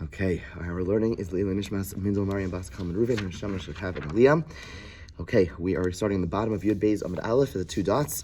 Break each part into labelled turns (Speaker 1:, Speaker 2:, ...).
Speaker 1: Okay, we're learning is Leila Nishmas Mindel Mariam Bas Kalman Ruven and Shama should have an Aliyah. Okay, we are starting the bottom of Yud Beis Amud Aleph for the two dots.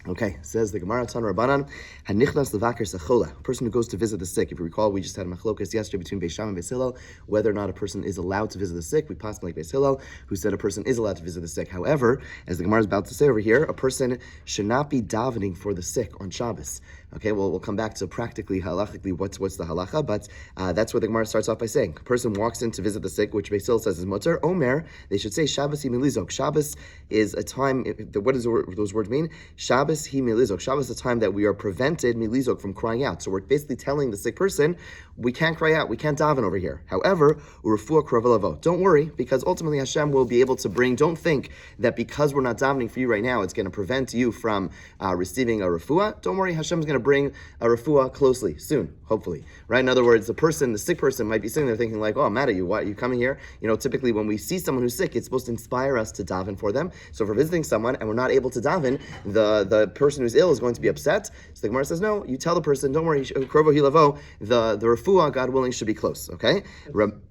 Speaker 1: Okay, says the Gemara Tan Rabbanan, Hanichnas Levaker Sachola, a person who goes to visit the sick. If you recall, we just had a machlokas yesterday between Beis Shammai and Beis Hillel, whether or not a person is allowed to visit the sick. We possibly like Beis Hillel, who said a person is allowed to visit the sick. However, as the Gemara is about to say over here, a person should not be davening for the sick on Shabbos. Okay, well, we'll come back to practically, halachically, what's the halacha, but that's what the Gemara starts off by saying. A person walks in to visit the sick, which Beis Hillel says is mutter. Omer, they should say Shabbos hi milizok. Shabbos is a time, what does those words mean? Shabbos hi milizok. Shabbos is a time that we are prevented, milizok, from crying out. So we're basically telling the sick person, we can't cry out, we can't daven over here. However, urefua kravelavo. Don't worry, because ultimately Hashem will be able to bring, don't think that because we're not davening for you right now, it's going to prevent you from receiving a refuah. Don't worry, Hashem's going to bring a refuah closely, soon, hopefully, right? In other words, the sick person might be sitting there thinking like, oh, I'm mad at you, why are you coming here? You know, typically when we see someone who's sick, it's supposed to inspire us to daven for them. So if we're visiting someone and we're not able to daven, the person who's ill is going to be upset. So the Gemara says, no, you tell the person, don't worry, krovo hilavo, the refuah, God willing, should be close, okay?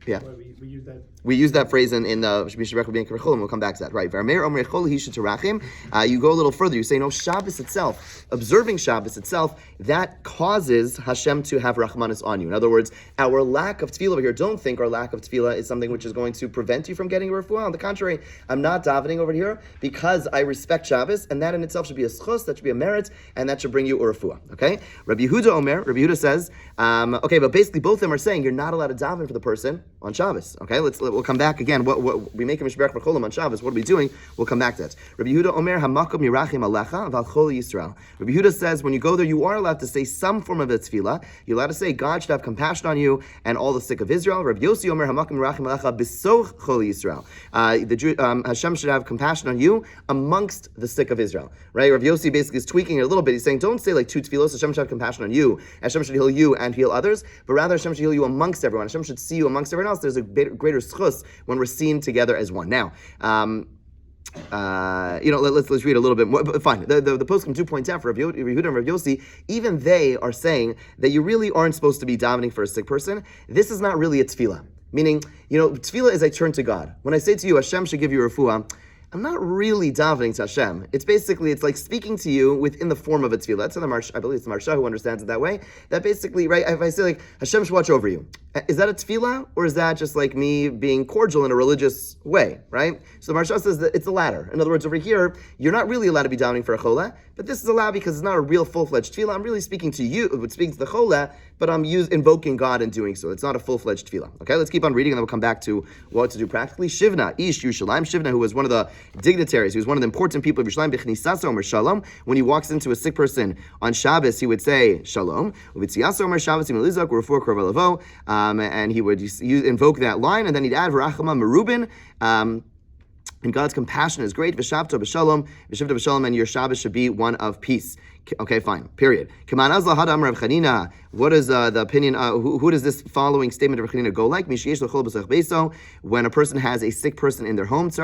Speaker 1: Yeah. We use that phrase in the we'll come back to that, right? You go a little further, you say, no, Shabbos itself, observing Shabbos itself, that causes Hashem to have Rahmanis on you. In other words, our lack of tefillah over here, don't think our lack of tefillah is something which is going to prevent you from getting a refuah. On the contrary, I'm not davening over here because I respect Shabbos, and that in itself should be a schus, that should be a merit, and that should bring you a refuah, okay? Rabbi Yehuda says, okay, but basically both of them are saying you're not allowed to daven for the person on Shabbos, okay? We'll come back again. What we make a mishberach for cholim on Shabbos, what are we doing? We'll come back to that. Rabbi Yehuda Omer, hamakom yirachim alecha val chol Yisrael. Rabbi Yehuda says when you go there, you are allowed to say some form of a tefillah. You're allowed to say God should have compassion on you and all the sick of Israel. Rabbi Yossi Omer, hamakom yirachim alecha b'soch chol Yisrael. Hashem should have compassion on you amongst the sick of Israel, right? Rabbi Yossi basically is tweaking it a little bit. He's saying don't say like two tefillos. Hashem should have compassion on you. Hashem should heal you and heal others, but rather Hashem should heal you amongst everyone. Hashem should see you amongst everyone else. There's a greater schus when we're seen together as one. Now, let's read a little bit more. But fine. The poskim do point out for Rabbi Yehuda and Rabbi Yossi, even they are saying that you really aren't supposed to be davening for a sick person. This is not really a tefillah. Meaning, tefillah is I turn to God. When I say to you, Hashem should give you refuah, I'm not really davening to Hashem. It's like speaking to you within the form of a tefillah. That's I believe it's the Marsha who understands it that way. That basically, right, if I say like, Hashem should watch over you, is that a tefillah, or is that just like me being cordial in a religious way, right? So the Marsha says that it's the latter. In other words, over here, you're not really allowed to be davening for a cholah, but this is allowed because it's not a real full-fledged tefillah. I'm really speaking to you, speaking to the cholah, but I'm invoking God in doing so. It's not a full-fledged tefillah. Okay, let's keep on reading, and then we'll come back to what to do practically. Shivna, Ish Yerushalayim. Shivna, who was one of the dignitaries, he was one of the important people of Yerushalayim, B'chnisasa Omer Shalom. When he walks into a sick person on Shabbos, he would say Shalom. U'v'tziyasa Omer Shabbos Yimilizak U'refuah Krav Elavo, and he would invoke that line, and then he'd add V'rachama Merubin. And God's compassion is great. V'shavto b'shalom, v'shivto b'shalom, and your Shabbos should be one of peace. Okay, fine. Period. What is the opinion? Who does this following statement of Rav Chanina go like? When a person has a sick person in their home, they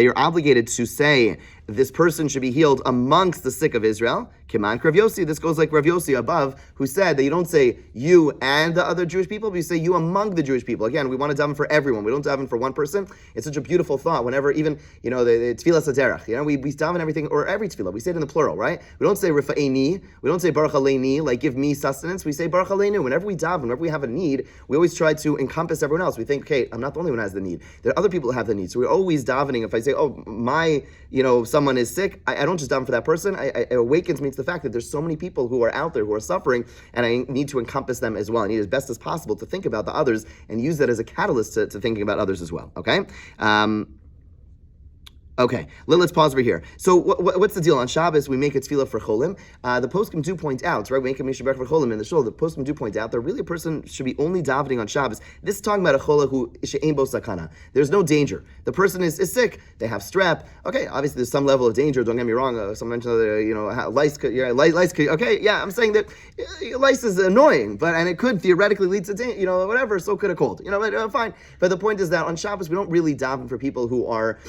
Speaker 1: are obligated to say this person should be healed amongst the sick of Israel. This goes like Rav Yossi above, who said that you don't say you and the other Jewish people, but you say you among the Jewish people. Again, we want to daven for everyone. We don't daven for one person. It's such a beautiful thought. Whenever even, the tefillah saderach, we daven everything, or every tefillah, we say it in the plural, right? We don't say rifa'eni, we don't say baruch aleini, like give me sustenance. We say baruch aleinu. Whenever we daven, whenever we have a need, we always try to encompass everyone else. We think, okay, I'm not the only one who has the need. There are other people who have the need. So we're always davening. If I say, oh, someone is sick, I don't just daven for that person. It awakens me to the fact that there's so many people who are out there who are suffering, and I need to encompass them as well. I need as best as possible to think about the others and use that as a catalyst to thinking about others as well. Okay? Okay, let's pause over here. So what's the deal? On Shabbos, we make a tefillah for cholim. The poskim do point out, right? We make a mishberach for cholim in the shul. The poskim do point out that really a person should be only davening on Shabbos. This is talking about a cholah who she'ein bo sakana. There's no danger. The person is sick. They have strep. Okay, obviously there's some level of danger. Don't get me wrong. Someone mentioned lice could. Lice could. Okay, yeah, I'm saying that lice is annoying, and it could theoretically lead to whatever. So could a cold. Fine. But the point is that on Shabbos we don't really daven for people who are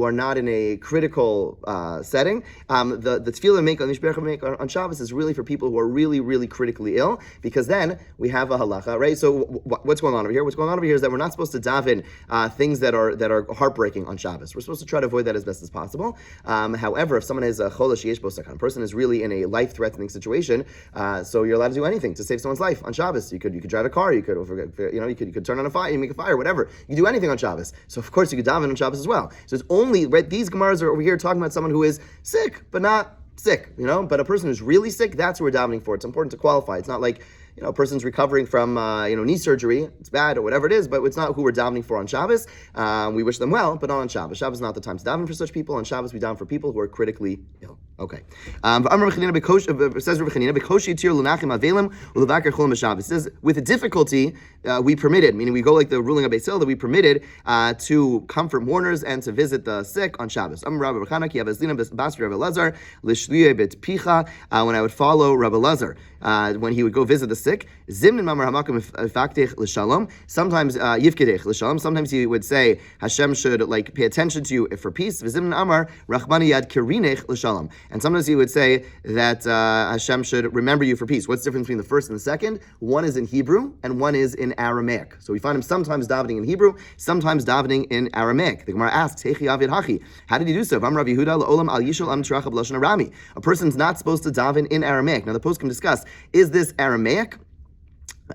Speaker 1: are not in a critical setting. The tefillah make on Shabbos is really for people who are really, really critically ill, because then we have a halacha, right? So what's going on over here? What's going on over here is that we're not supposed to daven things that are heartbreaking on Shabbos. We're supposed to try to avoid that as best as possible. However, if someone is a chola sheyesh bo sakan, a person is really in a life-threatening situation, so you're allowed to do anything to save someone's life on Shabbos. You could drive a car, you could turn on a fire, you make a fire, whatever. You can do anything on Shabbos. So of course you could daven on Shabbos as well. So it's only, right, these Gemaras are over here talking about someone who is sick, but not sick, but a person who's really sick, that's what we're davening for. It's important to qualify. It's not like, a person's recovering from, knee surgery. It's bad or whatever it is, but it's not who we're davening for on Shabbos. We wish them well, but not on Shabbos. Shabbos is not the time to daven for such people. On Shabbos, we daven for people who are critically ill. Okay. Says with difficulty, we permitted, meaning we go like the ruling of Beis Hillel, that we permitted to comfort mourners and to visit the sick on Shabbos. When I would follow Rabbi Lazar, when he would go visit the sick, sometimes sometimes he would say Hashem should pay attention to you for peace. And sometimes he would say that Hashem should remember you for peace. What's the difference between the first and the second? One is in Hebrew and one is in Aramaic. So we find him sometimes davening in Hebrew, sometimes davening in Aramaic. The Gemara asks, how did he do so? A person's not supposed to daven in Aramaic. Now the poskim discuss, is this Aramaic?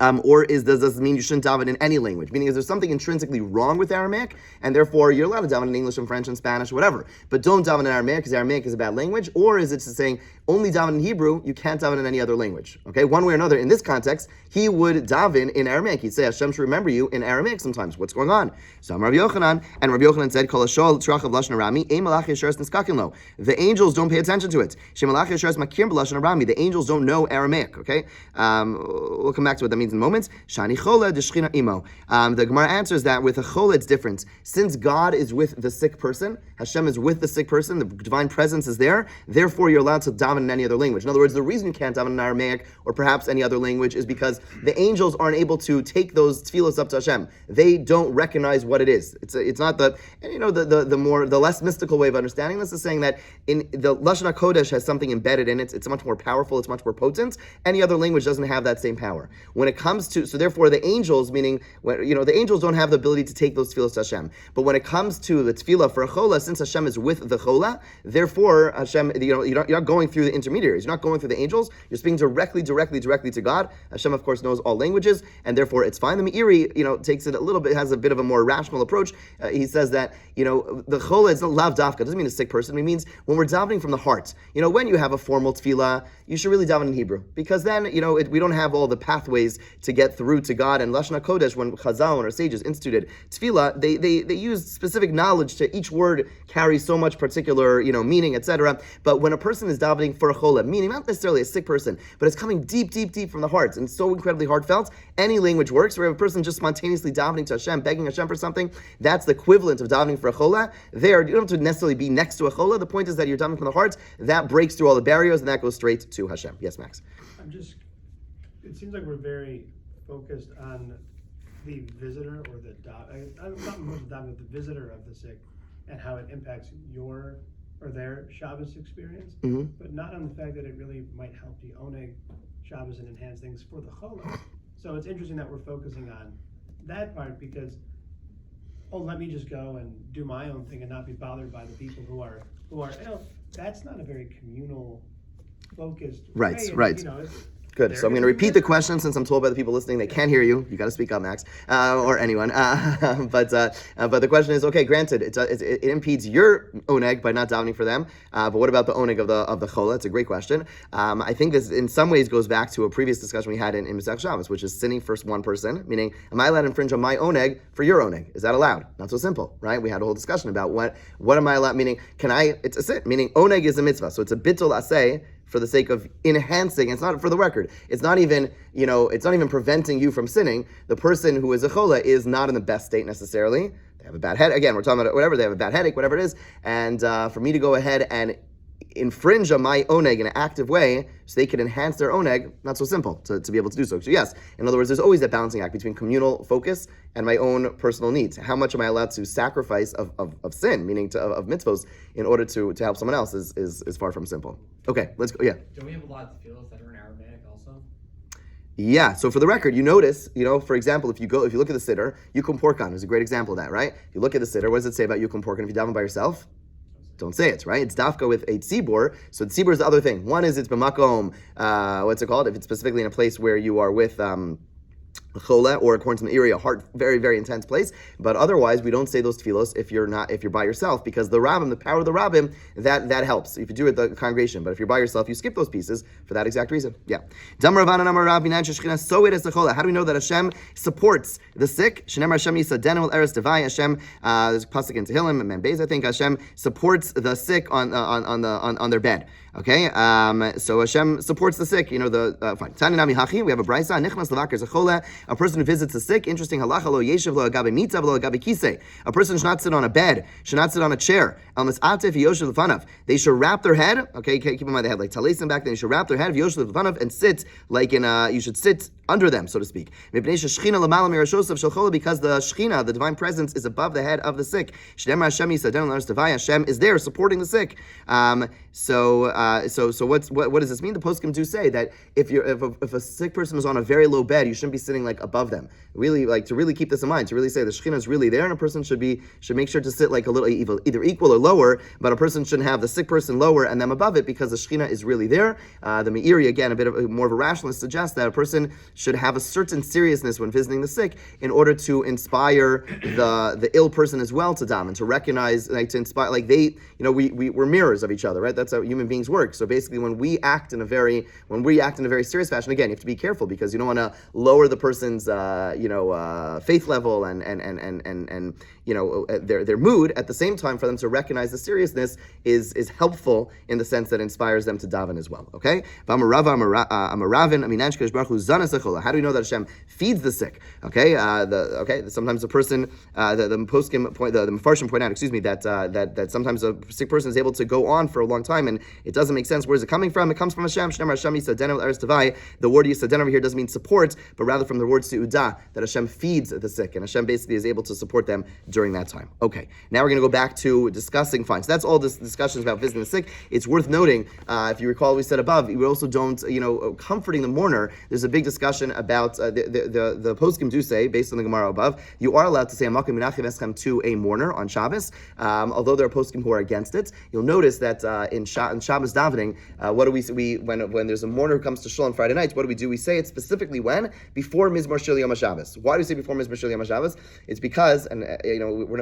Speaker 1: Or does this mean you shouldn't daven in any language? Meaning, is there something intrinsically wrong with Aramaic, and therefore you're allowed to daven in English and French and Spanish, whatever, but don't daven in Aramaic because Aramaic is a bad language? Or is it just saying only daven in Hebrew, you can't daven in any other language? Okay, one way or another. In this context, he would daven in Aramaic. He'd say Hashem should remember you in Aramaic sometimes. What's going on? So Rabbi Yochanan said, "Kol hashol trach of lashon arami, ein malach yesharis niskakin lo." The angels don't pay attention to it. Shemalach yesharis makir b'lashon arami. The angels don't know Aramaic. Okay, we'll come back to what that means in moments. Shani chola d'shchina imo. The Gemara answers that with a chola it's different. Since God is with the sick person, Hashem is with the sick person, the divine presence is there, therefore you're allowed to daven in any other language. In other words, the reason you can't daven in Aramaic or perhaps any other language is because the angels aren't able to take those tefillos up to Hashem. They don't recognize what it is. It's not the less mystical way of understanding this is saying that in the Lashon HaKodesh has something embedded in it. It's much more powerful, it's much more potent. Any other language doesn't have that same power. When it comes to, so therefore the angels, meaning, the angels don't have the ability to take those tefillos to Hashem. But when it comes to the tefillah for a chola, since Hashem is with the chola, therefore Hashem, you're not going through the intermediaries. You're not going through the angels. You're speaking directly to God. Hashem, of course, knows all languages, and therefore it's fine. The Meiri, takes it a little bit, has a bit of a more rational approach. He says that, the chola is not lav dafka. It doesn't mean a sick person. It means when we're davening from the heart. When you have a formal tefillah, you should really daven in Hebrew, because then, we don't have all the pathways to get through to God. And Lashon HaKodesh, when Chazal and our sages instituted tefillah, they used specific knowledge to each word carries so much particular, meaning, etc. But when a person is davening for a chola, meaning not necessarily a sick person, but it's coming deep, deep, deep from the heart, and so incredibly heartfelt, any language works. Where a person just spontaneously davening to Hashem, begging Hashem for something, that's the equivalent of davening for a chola. There, you don't have to necessarily be next to a chola. The point is that you're davening from the heart. That breaks through all the barriers, and that goes straight to Hashem. Yes, Max?
Speaker 2: It seems like we're very focused on the visitor or the the visitor of the sick and how it impacts your or their Shabbos experience, but not on the fact that it really might help the oneg Shabbos and enhance things for the chola. So it's interesting that we're focusing on that part because, let me just go and do my own thing and not be bothered by the people who are ill. That's not a very communal focused way.
Speaker 1: Right. Good. So I'm going to repeat the question since I'm told by the people listening they can't hear you. You got to speak up, Max, or anyone. But the question is, okay, granted, it impedes your oneg by not davening for them. But what about the oneg of the chola? It's a great question. I think this in some ways goes back to a previous discussion we had in Masech Shabbos, which is sinning for one person. Meaning, am I allowed to infringe on my oneg for your oneg? Is that allowed? Not so simple, right? We had a whole discussion about what am I allowed? Meaning, it's a sin. Meaning, oneg is a mitzvah, so it's a bittul aseh. For the sake of enhancing, it's not for the record. It's not even, it's not even preventing you from sinning. The person who is a chola is not in the best state necessarily. They have a bad head. Again, we're talking about whatever. They have a bad headache, whatever it is. And for me to go ahead and infringe on my oneg in an active way so they can enhance their oneg, not so simple to be able to do so. So yes, in other words, there's always that balancing act between communal focus and my own personal needs. How much am I allowed to sacrifice of sin, meaning of mitzvos, in order to help someone else is far from simple. Okay, let's go. Yeah.
Speaker 3: Do we have a lot of tefillos that are in Aramaic also?
Speaker 1: Yeah, so for the record, you notice, for example, if you look at the siddur, Yukum Porkan is a great example of that, right? If you look at the siddur, what does it say about Yukum Porkan if you daven by yourself? Don't say it, right? It's dafka with a tzibur. So the tzibur is the other thing. One is it's b'makom, what's it called? If it's specifically in a place where you are with chola, or according to the area, heart, very, very intense place. But otherwise, we don't say those tefillos if you're by yourself, because the rabbim, the power of the rabbim, that helps if you do it the congregation. But if you're by yourself, you skip those pieces for that exact reason. Yeah. How do we know that Hashem supports the sick? Hashem, there's a pasuk in Tehillim and Membez, I think Hashem supports the sick on their bed. Okay, so Hashem supports the sick. Fine. We have a braysa. Nichnas levaker zechole. A person who visits the sick. Interesting halacha lo yeshiv lo agabe mitav lo agabe kisei. A person should not sit on a bed. Should not sit on a chair. Al misatef yoshev lefanav. They should wrap their head. Okay, keep in mind they have like talisim back then. They should wrap their head yoshev lefanav and sit like in a. You should sit under them, so to speak. Because the Shechina, the divine presence, is above the head of the sick. Hashem is there supporting the sick. So what does this mean? The poskim do say that if a sick person is on a very low bed, you shouldn't be sitting like above them. Really, like to really keep this in mind, to really say the Shechina is really there, and a person should make sure to sit like a little either equal or lower, but a person shouldn't have the sick person lower and them above it, because the Shechina is really there. The Meiri, again, a bit of more of a rationalist, suggests that a person should have a certain seriousness when visiting the sick in order to inspire the ill person as well to daven, to recognize, like to inspire, like we're mirrors of each other, right? That's how human beings work. So basically, when we act in a very serious fashion, again, you have to be careful because you don't want to lower the person's faith level and their mood. At the same time, for them to recognize the seriousness is helpful in the sense that it inspires them to daven as well. Okay. How do we know that Hashem feeds the sick? Okay, sometimes the person, the poskim point, the Mefarshim point out, that sometimes a sick person is able to go on for a long time, and it doesn't make sense. Where is it coming from? It comes from Hashem. The word yisaden over here doesn't mean support, but rather from the word seudah, that Hashem feeds the sick, and Hashem basically is able to support them during that time. Okay, now we're going to go back to discussing. Fine, so that's all this discussions about visiting the sick. It's worth noting, if you recall, we said above, we also don't, comforting the mourner. There's a big discussion about the poskim do say, based on the Gemara above, you are allowed to say Amakim Menachem Eschem to a mourner on Shabbos. Although there are poskim who are against it, you'll notice that in Shabbos davening, what do we when there's a mourner who comes to shul on Friday night, what do? We say it specifically when? Before Mizmor Shir Yom HaShabbos. Why do we say before Mizmor Shir Yom HaShabbos? It's because, and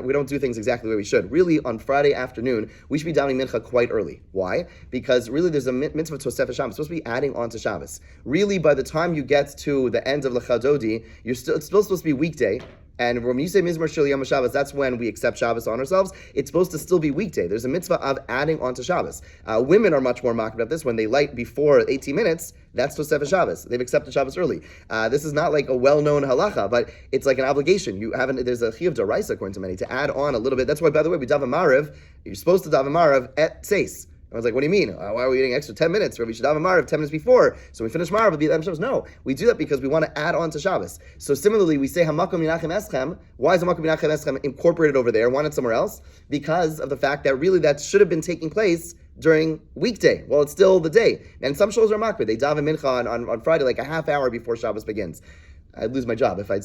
Speaker 1: we don't do things exactly the way we should. Really, on Friday afternoon, we should be davening Mincha quite early. Why? Because really there's a mitzvah Tosefes Shabbos. It's supposed to be adding on to Shabbos. Really, by the time you get to the end of L'Chadodi, it's still supposed to be weekday. And when you say Mizmor Shel Yom HaShabbos, that's when we accept Shabbos on ourselves. It's supposed to still be weekday. There's a mitzvah of adding on to Shabbos. Women are much more mocked about this. When they light before 18 minutes, that's Tosefes Shabbos. They've accepted Shabbos early. This is not like a well-known halacha, but it's like an obligation. There's a chiyuv d'oraisa, according to many, to add on a little bit. That's why, by the way, we daven Mariv. You're supposed to daven Mariv at Seis. I was like, what do you mean? Why are we eating extra 10 minutes? Or we should have a Mariv 10 minutes before. So we finish Mariv, we'll be at Shabbos. No, we do that because we want to add on to Shabbos. So similarly, we say Hamakom Menachem Eschem. Why is Hamakom Menachem Eschem incorporated over there? Why not somewhere else? Because of the fact that really that should have been taking place during weekday. Well, it's still the day. And some shows are makbid. They daven mincha on Friday like a half hour before Shabbos begins. I'd lose my job if I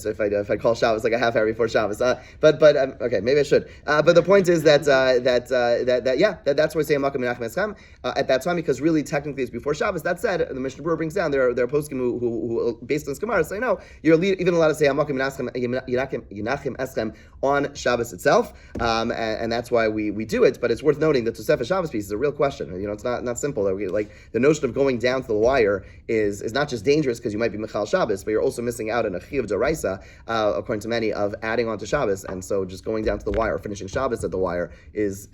Speaker 1: call Shabbos like a half hour before Shabbos. Okay, maybe I should. But the point is that's why we say Makam Menachem Eschem at that time, because really technically it's before Shabbos. That said, the Mishnah Berurah brings down there are poskim who based on this Gemara say no, you're even allowed to say Makam Menachem Eschem on Shabbos itself, and that's why we do it. But it's worth noting that Tosefes Shabbos piece is a real question. It's not simple. Like the notion of going down to the wire is not just dangerous because you might be Michal Shabbos, but you're also missing out in a chiyuv d'oraisa, according to many, of adding on to Shabbos, and so just going down to the wire or finishing Shabbos at the wire is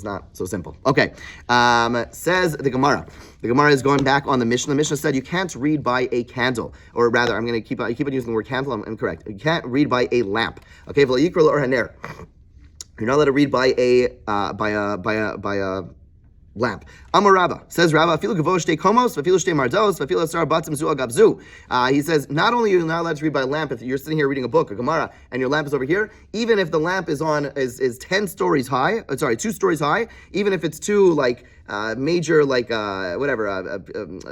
Speaker 1: not so simple. Okay, says the Gemara. The Gemara is going back on the Mishnah. The Mishnah said you can't read by a candle, or rather, I'm going to keep on using the word candle. I'm incorrect. You can't read by a lamp. Okay, you're not allowed to read by a lamp. Amar Rabba, says Rabba, afilu gavo shtei komos, afilu shtei mardos, afilu asar batim zu al gabzu. He says, not only are you not allowed to read by a lamp if you're sitting here reading a book, a Gemara, and your lamp is over here, even if the lamp is 10 stories high, 2 stories high, even if it's two major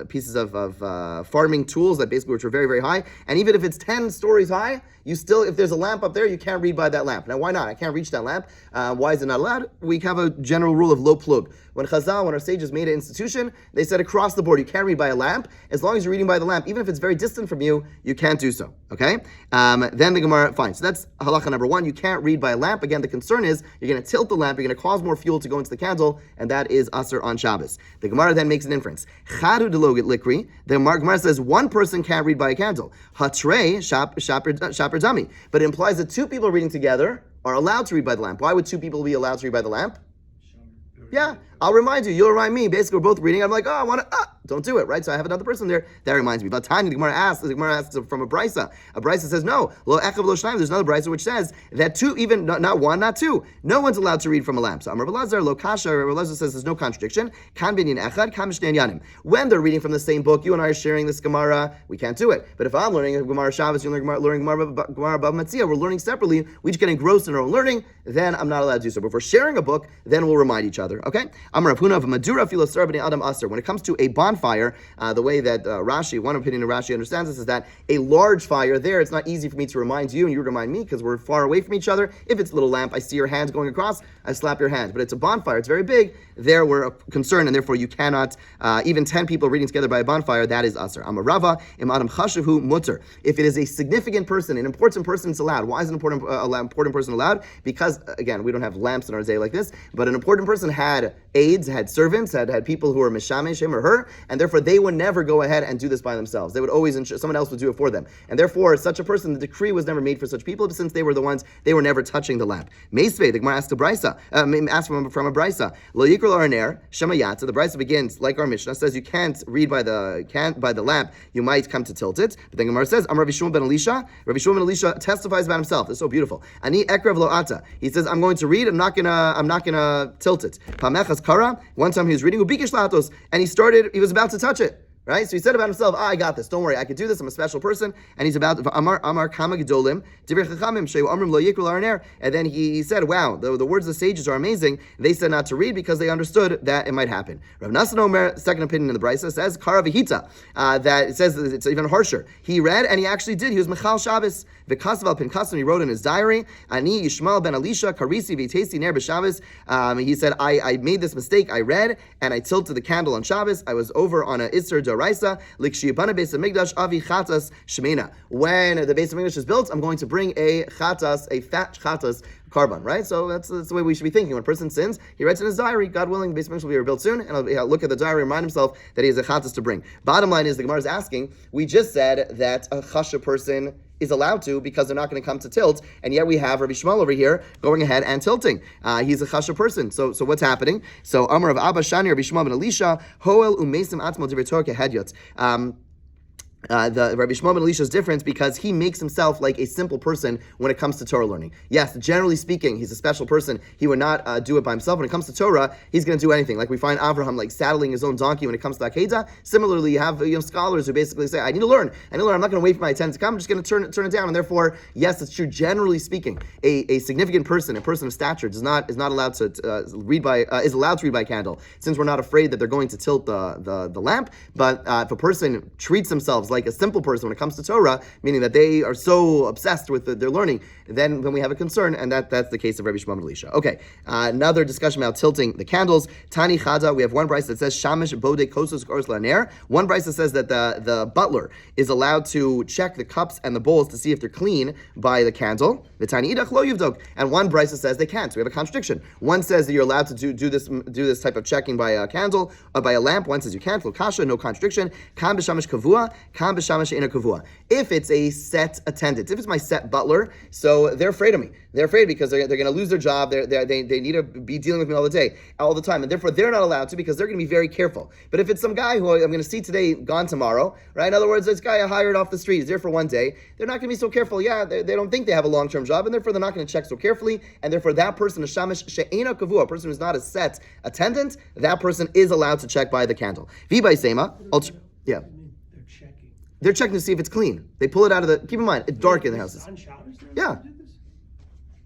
Speaker 1: pieces of farming tools that basically which are very, very high, and even if it's 10 stories high, you still, if there's a lamp up there, you can't read by that lamp. Now, why not? I can't reach that lamp. Why is it not allowed? We have a general rule of lo plug. When our sages made an institution, they said across the board, you can't read by a lamp. As long as you're reading by the lamp, even if it's very distant from you, you can't do so. Okay? Then the Gemara, fine. So that's halacha number 1. You can't read by a lamp. Again, the concern is you're going to tilt the lamp, you're going to cause more fuel to go into the candle, and that is asr on Shabbos. The Gemara then makes an inference. Chadu delogit likri. The Gemara says one person can't read by a candle. Hatrei shaper dummy. But it implies that 2 people reading together are allowed to read by the lamp. Why would 2 people be allowed to read by the lamp? Yeah, I'll remind you. You'll remind me. Basically, we're both reading. I'm like, oh, I want to. Don't do it, right? So I have another person there that reminds me. But Tanya, the Gemara asks from a brisa. A brisa says no. Lo echav lo shnayim. There's another brisa which says that 2, even not 1, not 2. No one's allowed to read from a lamp. So Amar Belazar lo kasha. Belazar says there's no contradiction. Kan binyan echad, kan b'shnei yanim. When they're reading from the same book, you and I are sharing this Gemara. We can't do it. But if I'm learning Gemara Shabbos, you're learning Gemara Bava Metzia, we're learning separately. We just get engrossed in our own learning. Then I'm not allowed to do so. But if we're sharing a book, then we'll remind each other. Okay. Amar Rav Huna of Madura Filosar b'nei Adam Aser. When it comes to a bonfire, the way that Rashi, one opinion of Rashi understands this is that a large fire there, it's not easy for me to remind you and you remind me because we're far away from each other. If it's a little lamp, I see your hands going across, I slap your hand. But it's a bonfire, it's very big. There we're concerned, and therefore you cannot, even 10 people reading together by a bonfire, that is asr. Amar Rava, im adam chashavu mutter. If it is a significant person, an important person, it's allowed. Why is an important person allowed? Because, again, we don't have lamps in our day like this, but an important person had aides, had servants, had people who were mishamesh him or her, and therefore they would never go ahead and do this by themselves. They would always ensure someone else would do it for them. And therefore, such a person, the decree was never made for such people, since they were the ones, they were never touching the lamp. Meisvei, the Gemara asked from a brisa. Lo yikra l'araner, shemayata. The brisa begins, like our Mishnah, says you can't read by the lamp, you might come to tilt it. But then Gemara says, Amar Rabbi Shmuel ben Elisha testifies about himself. It's so beautiful. Ani ekrav lo ata. He says, I'm going to read, I'm not gonna tilt it. Pamechas kara, one time he was reading, ubikish latos, and he was about to touch it. Right? So he said about himself, I got this. Don't worry, I could do this. I'm a special person. And he's about Amar Kama Gedolim, Divrei Chachamim, Sheu Amrim Lo Yikru L'Araner. And then he said, wow, the words of the sages are amazing. They said not to read because they understood that it might happen. Rav Nassan Omer, second opinion in the Brisa, says Kara V'Hita, that it says that it's even harsher. He read and he actually did. He was Mechal Shabbos. V'Kasav al Pinkasim, he wrote in his diary, Ani Yishmael ben Elisha, Karisi V'Tesi Ner B'Shabbos. He said, I made this mistake. I read and I tilted the candle on Shabbos. I was over on a Isser D'Oraisa. When the Beis Hamikdash is built, I'm going to bring a fat chatas carbon, right? So that's the way we should be thinking. When a person sins, he writes in his diary, God willing, the Beis Hamikdash will be rebuilt soon, and he'll look at the diary and remind himself that he has a chatas to bring. Bottom line is, the Gemara is asking, we just said that a chasha person is allowed to because they're not going to come to tilt, and yet we have Rabbi Shmuel over here going ahead and tilting. He's a chasha person. So what's happening? So Amar of Abba Shani, Rabbi Shmuel ben Elisha, Hoel umesim atzmo divrei Torah kehedyot. The Rabbi Shmuel ben Elisha's difference because he makes himself like a simple person when it comes to Torah learning. Yes, generally speaking, he's a special person. He would not do it by himself. When it comes to Torah, he's going to do anything. Like we find Avraham like saddling his own donkey when it comes to Akedah. Similarly, you have scholars who basically say, I need to learn. I'm not going to wait for my attendance to come. I'm just going to turn it down. And therefore, yes, it's true. Generally speaking, a significant person, a person of stature, is not allowed to is allowed to read by candle, since we're not afraid that they're going to tilt the lamp. But if a person treats themselves like a simple person when it comes to Torah, meaning that they are so obsessed with their learning, then we have a concern, and that's the case of Rabbi Shmuel ben Elisha. Okay, another discussion about tilting the candles. Tani Chada, we have one brisa that says Shamish Bode Kosos Kors Laner. One brisa says that the butler is allowed to check the cups and the bowls to see if they're clean by the candle. The Tani Idach Lo Yivdok, and one brisa says they can't. So we have a contradiction. One says that you're allowed to do this type of checking by a candle, by a lamp. One says you can't. Lo Kasha, no contradiction. Kan b'Shamish Kavua. Kan If it's a set attendant, if it's my set butler, so they're afraid of me. They're afraid because they're going to lose their job. They need to be dealing with me all the time, and therefore they're not allowed to because they're going to be very careful. But if it's some guy who I'm going to see today, gone tomorrow, right? In other words, this guy I hired off the street is there for one day. They're not going to be so careful. Yeah, they don't think they have a long-term job, and therefore they're not going to check so carefully. And therefore that person, a shamish she'ena kavua, a person who's not a set attendant, that person is allowed to check by the candle. V'bay sema, yeah.
Speaker 2: They're checking.
Speaker 1: They're checking to see if it's clean. They pull it out of the. Keep in mind, it's dark in the houses.
Speaker 2: On Shabbos,
Speaker 1: Yeah.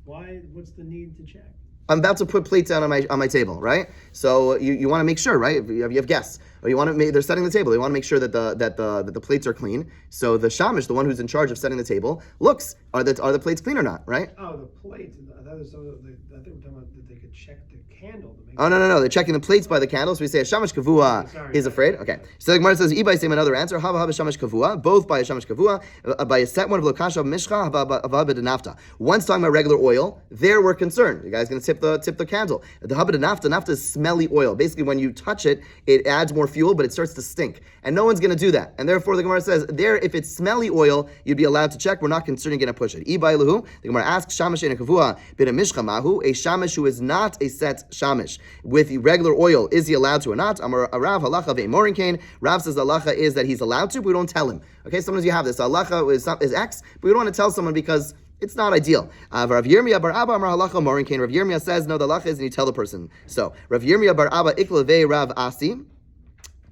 Speaker 2: Why? What's the need to check?
Speaker 1: I'm about to put plates down on my table, right? So you want to make sure, right? If you have guests, or you want to make, they're setting the table. They want to make sure that the plates are clean. So the shamish, the one who's in charge of setting the table, looks are the plates clean or not, right?
Speaker 2: Oh, the plates. I thought we were talking about that they could check the candle to make.
Speaker 1: Oh no! They're checking the plates by the candles. So we say a shamash kavua is afraid. Okay. So the Gemara says, "Ibai same another answer. Hava shamash kavua, both by a shamash kavua, by a set one of lokasha mishcha hava nafta. One's talking about regular oil. There we're concerned. The guy's going to tip the candle. The hava nafta is smelly oil. Basically, when you touch it, it adds more fuel, but it starts to stink, and no one's going to do that. And therefore, the Gemara says, there, if it's smelly oil, you'd be allowed to check. We're not concerned you're going to push it. Ibai lahu. The Gemara asks, shamash ena kavua b'da mishcha mahu, a shamash who is not a set shamish with regular oil, is he allowed to or not? Amar Rav halacha ve'morin kain. Rav says the halacha is that he's allowed to, but we don't tell him. Okay, sometimes you have this. Halacha is X, but we don't want to tell someone because it's not ideal. Rav Yirmiyah bar Abba Amar halacha morin kain. Rav Yirmiyah says no, the halacha is and you tell the person. So Rav Yirmiyah bar Abba ikla ve Rav Asi.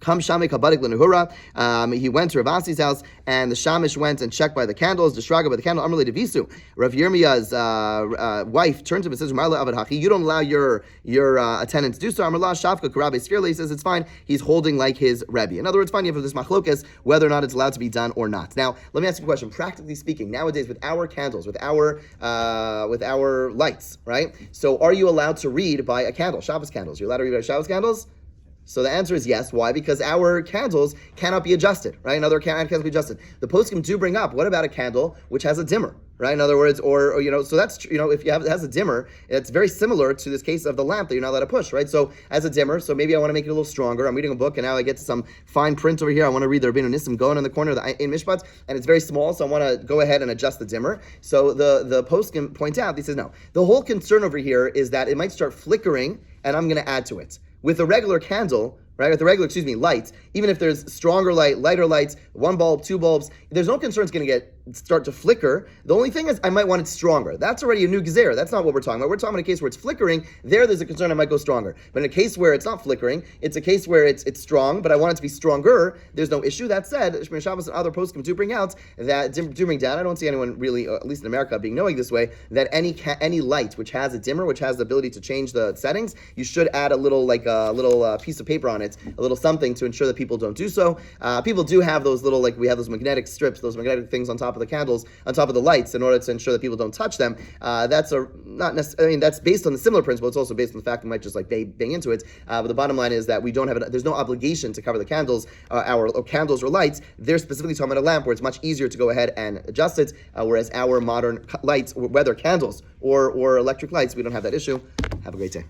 Speaker 1: Come Shami Kabadik Lenuhura. He went to Rav Asi's house, and the Shamish went and checked by the candles, the Shraga by the candle, Amrli Devisu. Rav Yirmiyah's wife turned to him and says, Marla Avad Haki, you don't allow your attendant to do so. Amrla Shafka Karabe Skirle, he says it's fine, he's holding like his Rebbe. In other words, fine, you have this machlokas, whether or not it's allowed to be done or not. Now, let me ask you a question. Practically speaking, nowadays with our candles, with our lights, right? So are you allowed to read by a candle, Shabbos candles? You're allowed to read by Shabbos candles? So the answer is yes. Why? Because our candles cannot be adjusted, right? Another candle cannot be adjusted. The poskim do bring up, what about a candle which has a dimmer, right? In other words, or so that's, if it has a dimmer, it's very similar to this case of the lamp that you're not allowed to push, right? So as a dimmer, so maybe I want to make it a little stronger. I'm reading a book and now I get to some fine print over here. I want to read the Rabbeinu Nissim going in the corner of the in Mishpat, and it's very small, so I want to go ahead and adjust the dimmer. So the poskim point out, he says, no. The whole concern over here is that it might start flickering and I'm going to add to it. With a regular candle, right, with the regular, lights, even if there's stronger light, lighter lights, one bulb, two bulbs, there's no concern it's going to start to flicker. The only thing is I might want it stronger. That's already a new gezerah. That's not what we're talking about. We're talking about a case where it's flickering. There's a concern I might go stronger. But in a case where it's not flickering, it's a case where it's strong, but I want it to be stronger, there's no issue. That said, Shmir Shabbos and other poskim do bring out that, do bring down, I don't see anyone really, at least in America, being knowing this way, that any light which has a dimmer, which has the ability to change the settings, you should add a little piece of paper on it, a little something to ensure that people don't do so. People do have those little, we have those magnetic strips, those magnetic things on top of the candles, on top of the lights, in order to ensure that people don't touch them. That's based on the similar principle. It's also based on the fact we might just bang into it. But the bottom line is that we don't have there's no obligation to cover the candles, our candles or lights. They're specifically talking about a lamp where it's much easier to go ahead and adjust it, whereas our modern lights, whether candles or electric lights, we don't have that issue. Have a great day.